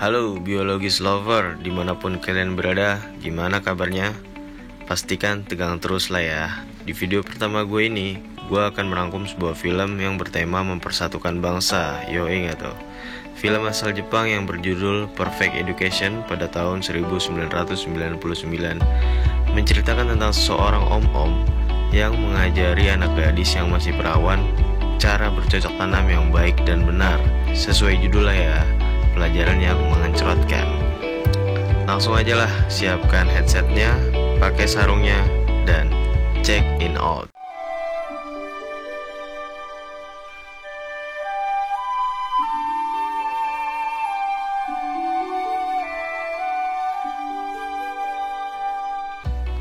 Halo biologis lover, dimanapun kalian berada, gimana kabarnya? Pastikan tegang terus lah ya. Di video pertama gue ini, gue akan merangkum sebuah film yang bertema mempersatukan bangsa. Yo ingat tuh, film asal Jepang yang berjudul Perfect Education pada tahun 1999, menceritakan tentang seseorang om-om yang mengajari anak gadis yang masih perawan cara bercocok tanam yang baik dan benar. Sesuai judul lah ya, pelajaran yang mengencrotkan. Langsung aja lah, siapkan headsetnya, pakai sarungnya, dan check in out.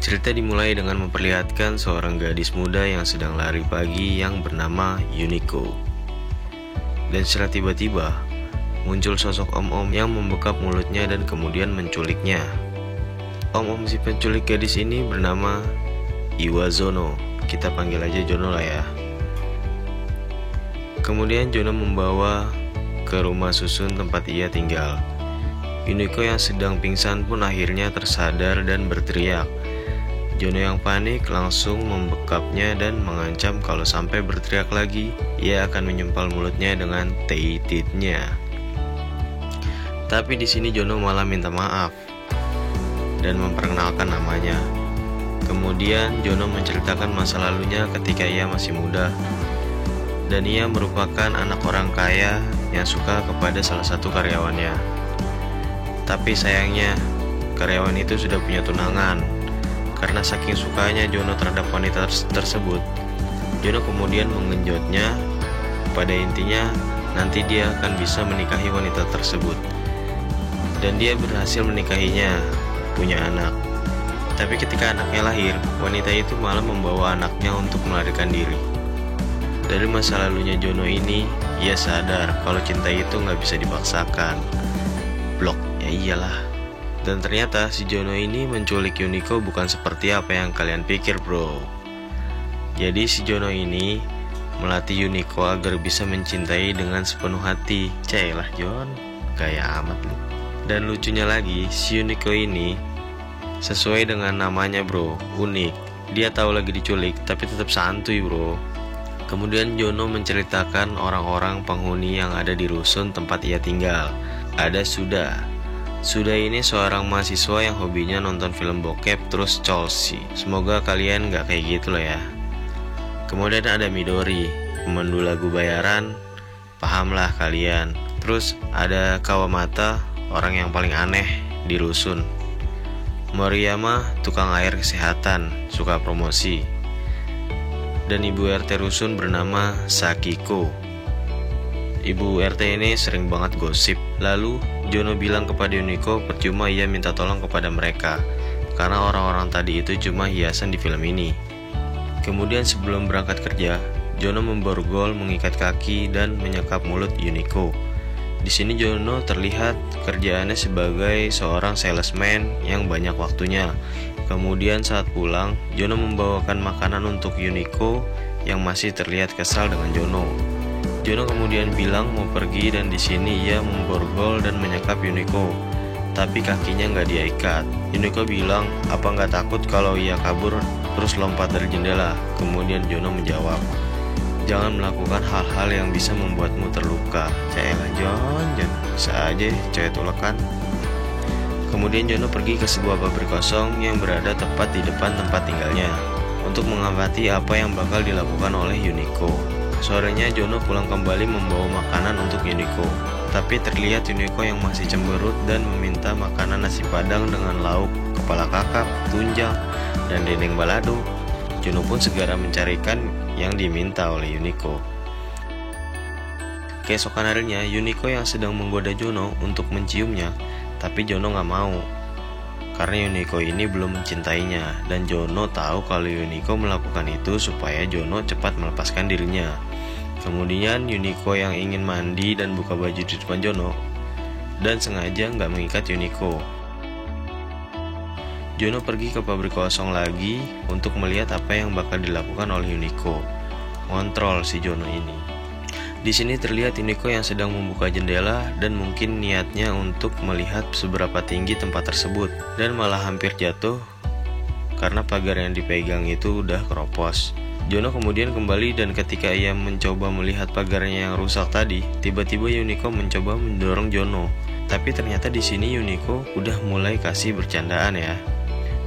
Cerita dimulai dengan memperlihatkan seorang gadis muda yang sedang lari pagi yang bernama Yuniko. Dan secara tiba-tiba muncul sosok om-om yang membekap mulutnya dan kemudian menculiknya. Om-om si penculik gadis ini bernama Iwazono. Kita panggil aja Jono lah ya. Kemudian Jono membawa ke rumah susun tempat ia tinggal. Yuniko yang sedang pingsan pun akhirnya tersadar dan berteriak. Jono yang panik langsung membekapnya dan mengancam kalau sampai berteriak lagi, ia akan menyempal mulutnya dengan teititnya. Tapi di sini Jono malah minta maaf dan memperkenalkan namanya. Kemudian Jono menceritakan masa lalunya ketika ia masih muda, dan ia merupakan anak orang kaya yang suka kepada salah satu karyawannya. Tapi sayangnya karyawan itu sudah punya tunangan. Karena saking sukanya Jono terhadap wanita tersebut, Jono kemudian menggenjotnya. Pada intinya nanti dia akan bisa menikahi wanita tersebut. Dan dia berhasil menikahinya, punya anak. Tapi ketika anaknya lahir, wanita itu malah membawa anaknya untuk melarikan diri. Dari masa lalunya Jono ini, ia sadar kalau cinta itu gak bisa dipaksakan. Blok, ya iyalah. Dan ternyata si Jono ini menculik Yuniko bukan seperti apa yang kalian pikir bro. Jadi si Jono ini melatih Yuniko agar bisa mencintai dengan sepenuh hati. Cailah Jon, gaya amat lu. Dan lucunya lagi, si Yuniko ini sesuai dengan namanya bro, unik. Dia tahu lagi diculik tapi tetap santuy bro. Kemudian Jono menceritakan orang-orang penghuni yang ada di rusun tempat ia tinggal. Ada Suda ini seorang mahasiswa yang hobinya nonton film bokep terus colsi. Semoga kalian gak kayak gitu lah ya. Kemudian ada Midori, pemandu lagu bayaran, pahamlah kalian. Terus ada Kawamata, orang yang paling aneh di rusun. Moriyama, tukang air kesehatan, suka promosi. Dan ibu RT rusun bernama Sakiko. Ibu RT ini sering banget gosip. Lalu Jono bilang kepada Yuniko percuma ia minta tolong kepada mereka, karena orang-orang tadi itu cuma hiasan di film ini. Kemudian sebelum berangkat kerja, Jono memborgol, mengikat kaki, dan menyekap mulut Yuniko. Di sini Jono terlihat kerjaannya sebagai seorang salesman yang banyak waktunya. Kemudian saat pulang, Jono membawakan makanan untuk Yuniko yang masih terlihat kesal dengan Jono. Jono kemudian bilang mau pergi dan di sini ia memborgol dan menyekap Yuniko, tapi kakinya nggak dia ikat. Yuniko bilang apa nggak takut kalau ia kabur terus lompat dari jendela. Kemudian Jono menjawab, jangan melakukan hal-hal yang bisa membuatmu terluka. Cailah Jon, bisa aja cewek tulekan. Kemudian Jono pergi ke sebuah pabrik kosong yang berada tepat di depan tempat tinggalnya untuk mengamati apa yang bakal dilakukan oleh Yuniko. Sorenya Jono pulang kembali membawa makanan untuk Yuniko. Tapi terlihat Yuniko yang masih cemberut dan meminta makanan nasi padang dengan lauk, kepala kakap, tunjang, dan dendeng balado. Jono pun segera mencarikan yang diminta oleh Yuniko. Keesokan harinya Yuniko yang sedang menggoda Jono untuk menciumnya, tapi Jono gak mau. Karena Yuniko ini belum mencintainya, dan Jono tahu kalau Yuniko melakukan itu supaya Jono cepat melepaskan dirinya. Kemudian Yuniko yang ingin mandi dan buka baju di depan Jono, dan sengaja nggak mengikat Yuniko. Jono pergi ke pabrik kosong lagi untuk melihat apa yang bakal dilakukan oleh Yuniko. Ngontrol si Jono ini. Di sini terlihat Yuniko yang sedang membuka jendela dan mungkin niatnya untuk melihat seberapa tinggi tempat tersebut, dan malah hampir jatuh karena pagar yang dipegang itu udah keropos. Jono kemudian kembali dan ketika ia mencoba melihat pagarnya yang rusak tadi, tiba-tiba Yuniko mencoba mendorong Jono. Tapi ternyata di sini Yuniko udah mulai kasih bercandaan ya.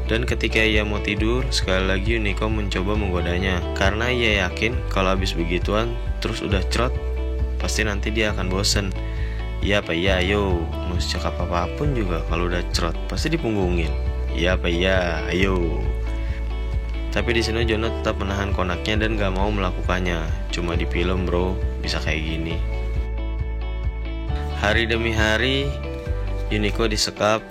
Dan ketika ia mau tidur, sekali lagi Yuniko mencoba menggodanya karena ia yakin kalau habis begituan terus udah cerot, pasti nanti dia akan bosen. Iya apa iya, ayo, mau cakap apapun juga kalau udah cerot pasti dipunggungin. Iya apa iya, ayo. Tapi di sini Jono tetap menahan konaknya dan gak mau melakukannya. Cuma di film bro, bisa kayak gini. Hari demi hari, Yuniko disekap,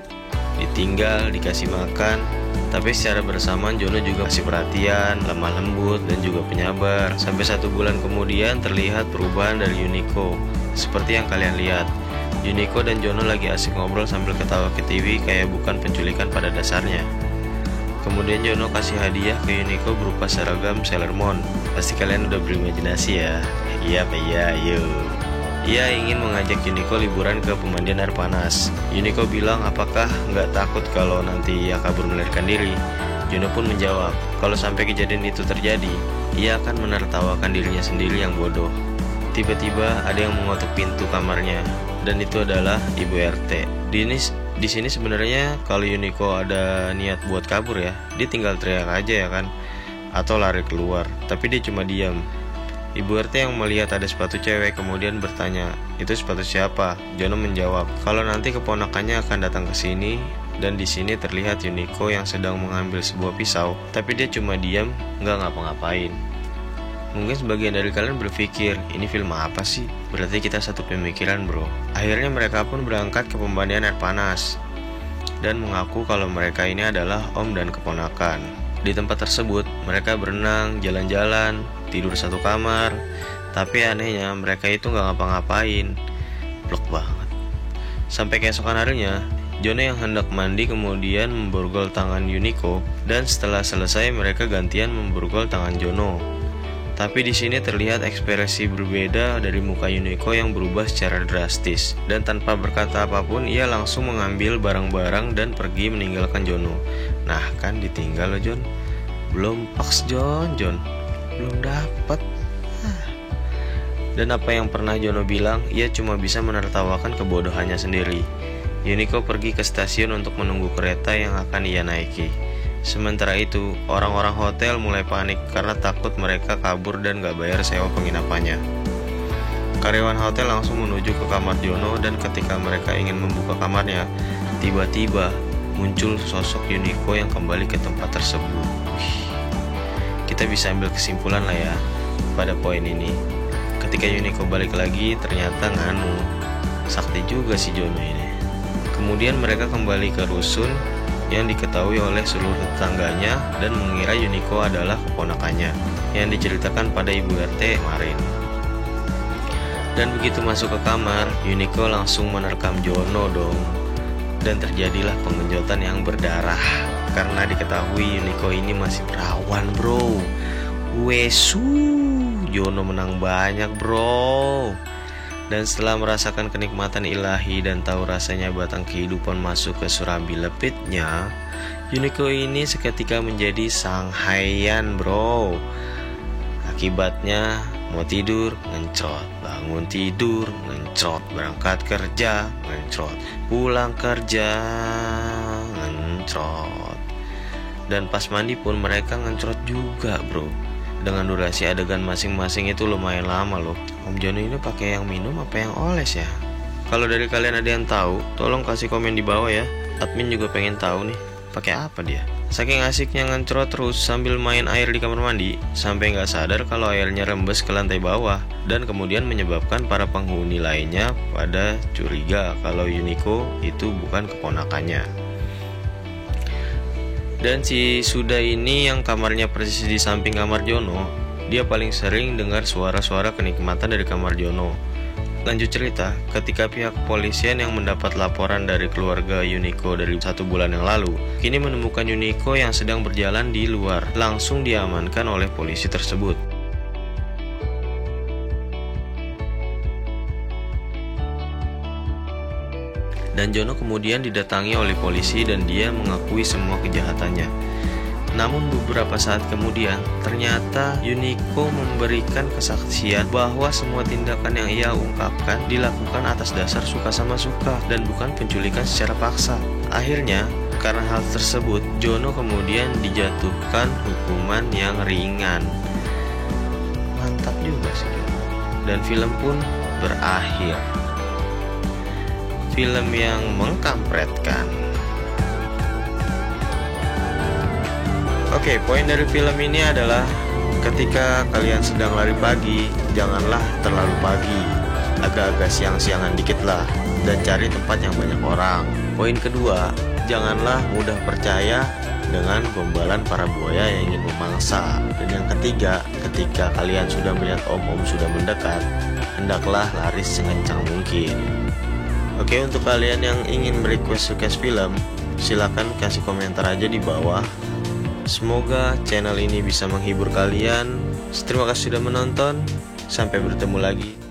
ditinggal, dikasih makan. Tapi secara bersamaan Jono juga kasih perhatian, lemah lembut, dan juga penyabar. Sampai 1 bulan kemudian terlihat perubahan dari Yuniko. Seperti yang kalian lihat, Yuniko dan Jono lagi asik ngobrol sambil ketawa ke TV kayak bukan penculikan pada dasarnya. Kemudian Jono kasih hadiah ke Yuniko berupa seragam Sailor Moon. Pasti kalian udah berimajinasi ya. Iya apa iya, ayo. Ia ingin mengajak Yuniko liburan ke pemandian air panas. Yuniko bilang apakah nggak takut kalau nanti ia kabur melarikan diri. Jono pun menjawab, kalau sampai kejadian itu terjadi, ia akan menertawakan dirinya sendiri yang bodoh. Tiba-tiba ada yang mengetuk pintu kamarnya, dan itu adalah Ibu RT. Di sini sebenarnya kalau Yuniko ada niat buat kabur ya, dia tinggal teriak aja ya kan, atau lari keluar. Tapi dia cuma diam. Ibu RT yang melihat ada sepatu cewek kemudian bertanya, itu sepatu siapa? Jono menjawab, kalau nanti keponakannya akan datang ke sini. Dan di sini terlihat Yuniko yang sedang mengambil sebuah pisau, tapi dia cuma diam, nggak ngapa-ngapain. Mungkin sebagian dari kalian berpikir, ini film apa sih? Berarti kita satu pemikiran bro. Akhirnya mereka pun berangkat ke pemandian air panas dan mengaku kalau mereka ini adalah om dan keponakan. Di tempat tersebut, mereka berenang, jalan-jalan, tidur satu kamar. Tapi anehnya mereka itu gak ngapa-ngapain. Blok banget. Sampai keesokan harinya, Jono yang hendak mandi kemudian memborgol tangan Yuniko, dan setelah selesai mereka gantian memborgol tangan Jono. Tapi di sini terlihat ekspresi berbeda dari muka Yuniko yang berubah secara drastis, dan tanpa berkata apapun ia langsung mengambil barang-barang dan pergi meninggalkan Jono. Nah kan ditinggal loh Jon. Belum paks Jon belum dapat. Dan apa yang pernah Jono bilang, ia cuma bisa menertawakan kebodohannya sendiri. Yuniko pergi ke stasiun untuk menunggu kereta yang akan ia naiki. Sementara itu, orang-orang hotel mulai panik karena takut mereka kabur dan gak bayar sewa penginapannya. Karyawan hotel langsung menuju ke kamar Jono dan ketika mereka ingin membuka kamarnya, tiba-tiba muncul sosok Yuniko yang kembali ke tempat tersebut. Kita bisa ambil kesimpulan lah ya pada poin ini. Ketika Yuniko balik lagi, ternyata nganu, sakti juga si Jono ini. Kemudian mereka kembali ke rusun yang diketahui oleh seluruh tetangganya dan mengira Yuniko adalah keponakannya yang diceritakan pada Ibu RT kemarin. Dan begitu masuk ke kamar, Yuniko langsung menerkam Jono dong. Dan terjadilah penggenjotan yang berdarah karena diketahui Yuniko ini masih perawan bro. Wesu, Jono menang banyak bro. Dan setelah merasakan kenikmatan ilahi dan tahu rasanya batang kehidupan masuk ke surabi lepitnya, Yuniko ini seketika menjadi Sanghayan bro. Akibatnya mau tidur ngencrot, bangun tidur ngencrot, berangkat kerja ngencrot, pulang kerja ngencrot. Dan pas mandi pun mereka ngencrot juga bro. Dengan durasi adegan masing-masing itu lumayan lama loh. Om Jono ini pakai yang minum apa yang oles ya? Kalau dari kalian ada yang tahu, tolong kasih komen di bawah ya. Admin juga pengen tahu nih, pakai apa dia? Saking asiknya ngencrot terus sambil main air di kamar mandi, sampai nggak sadar kalau airnya rembes ke lantai bawah, dan kemudian menyebabkan para penghuni lainnya pada curiga kalau Yuniko itu bukan keponakannya. Dan si Suda ini yang kamarnya persis di samping kamar Jono, dia paling sering dengar suara-suara kenikmatan dari kamar Jono. Lanjut cerita, ketika pihak kepolisian yang mendapat laporan dari keluarga Yuniko dari 1 bulan yang lalu, kini menemukan Yuniko yang sedang berjalan di luar, langsung diamankan oleh polisi tersebut. Dan Jono kemudian didatangi oleh polisi dan dia mengakui semua kejahatannya. Namun beberapa saat kemudian, ternyata Yuniko memberikan kesaksian bahwa semua tindakan yang ia ungkapkan dilakukan atas dasar suka sama suka dan bukan penculikan secara paksa. Akhirnya, karena hal tersebut, Jono kemudian dijatuhkan hukuman yang ringan. Mantap juga sih. Dan film pun berakhir. Film yang mengkampretkan. Oke, poin dari film ini adalah ketika kalian sedang lari pagi, janganlah terlalu pagi. Agak-agak siang-siangan dikit lah, dan cari tempat yang banyak orang. Poin kedua, janganlah mudah percaya dengan gombalan para buaya yang ingin memangsa. Dan yang ketiga, ketika kalian sudah melihat om-om sudah mendekat, hendaklah lari sekencang mungkin. Oke, untuk kalian yang ingin merequest film, silakan kasih komentar aja di bawah. Semoga channel ini bisa menghibur kalian. Terima kasih sudah menonton. Sampai bertemu lagi.